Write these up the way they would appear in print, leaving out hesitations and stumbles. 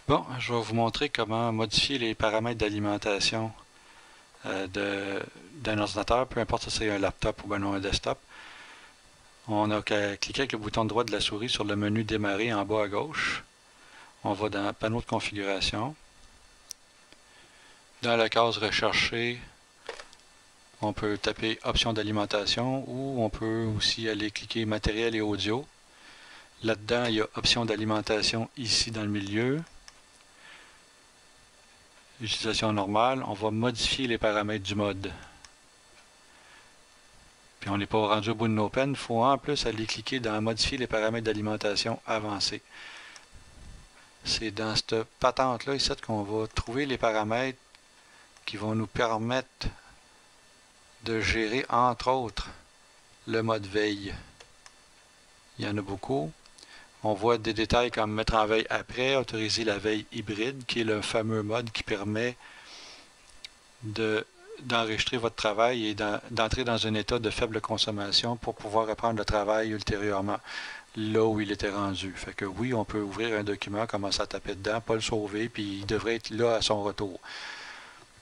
Bon, je vais vous montrer comment modifier les paramètres d'alimentation d'un ordinateur, peu importe si c'est un laptop ou un desktop. On a qu'à cliquer avec le bouton droit de la souris sur le menu Démarrer en bas à gauche. On va dans Panneau de configuration. Dans la case Rechercher, on peut taper Options d'alimentation ou on peut aussi aller cliquer Matériel et audio. Là-dedans, il y a Options d'alimentation ici dans le milieu. Utilisation normale, on va modifier les paramètres du mode. Puis on n'est pas rendu au bout de nos peines, il faut en plus aller cliquer dans Modifier les paramètres d'alimentation avancés. C'est dans cette patente-là ici qu'on va trouver les paramètres qui vont nous permettre de gérer entre autres le mode veille. Il y en a beaucoup. On voit des détails comme mettre en veille après, autoriser la veille hybride, qui est le fameux mode qui permet d'enregistrer votre travail et d'entrer dans un état de faible consommation pour pouvoir reprendre le travail ultérieurement, là où il était rendu. Fait que oui, on peut ouvrir un document, commencer à taper dedans, pas le sauver, puis il devrait être là à son retour.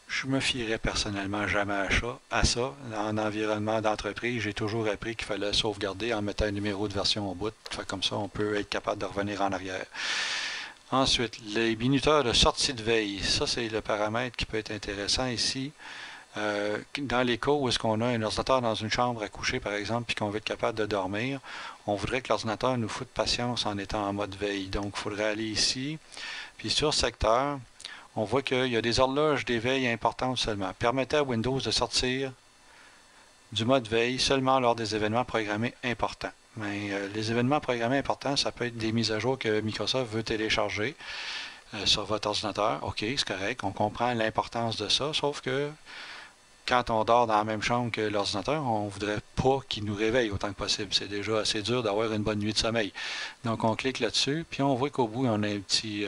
Je me fierais personnellement jamais à ça. En environnement d'entreprise, j'ai toujours appris qu'il fallait sauvegarder en mettant un numéro de version au bout. Fait comme ça, on peut être capable de revenir en arrière. Ensuite, les minuteurs de sortie de veille. Ça, c'est le paramètre qui peut être intéressant ici. Dans les cas où est-ce qu'on a un ordinateur dans une chambre à coucher, par exemple, puis qu'on veut être capable de dormir, on voudrait que l'ordinateur nous foute patience en étant en mode veille. Donc, il faudrait aller ici. Puis sur secteur, on voit qu'il y a des horloges d'éveil importantes seulement. Permettez à Windows de sortir du mode veille seulement lors des événements programmés importants. Mais les événements programmés importants, ça peut être des mises à jour que Microsoft veut télécharger sur votre ordinateur. OK, c'est correct, on comprend l'importance de ça, sauf que quand on dort dans la même chambre que l'ordinateur, on ne voudrait pas qu'il nous réveille autant que possible. C'est déjà assez dur d'avoir une bonne nuit de sommeil. Donc on clique là-dessus, puis on voit qu'au bout, on a un petit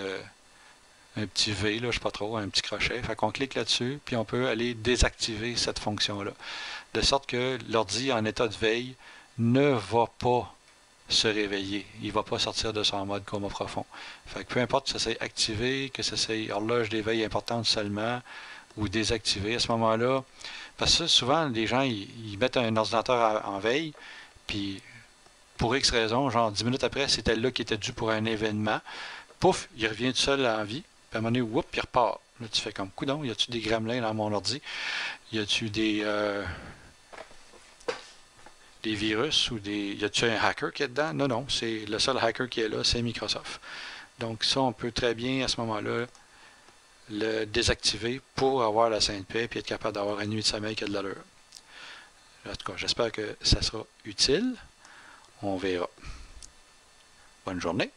V, là, je sais pas trop, un petit crochet. Fait qu'on clique là-dessus, puis on peut aller désactiver cette fonction-là. De sorte que l'ordi en état de veille ne va pas se réveiller. Il ne va pas sortir de son mode coma profond. Fait que peu importe que ça soit activé, que ça soit horloge d'éveil importante seulement, ou désactivé à ce moment-là. Parce que souvent, les gens, ils mettent un ordinateur en veille, puis pour X raison, genre 10 minutes après, c'était là qui était dû pour un événement. Pouf, il revient tout seul en vie. Puis à un moment donné, whoop, il repart. Là, tu fais comme coudon, y a-tu des gremlins dans mon ordi? Y a-tu des virus ou y a-tu un hacker qui est dedans? Non, non, c'est le seul hacker qui est là, c'est Microsoft. Donc ça, on peut très bien à ce moment-là le désactiver pour avoir la sainte paix et être capable d'avoir une nuit de sommeil qui a de l'allure. En tout cas, j'espère que ça sera utile. On verra. Bonne journée.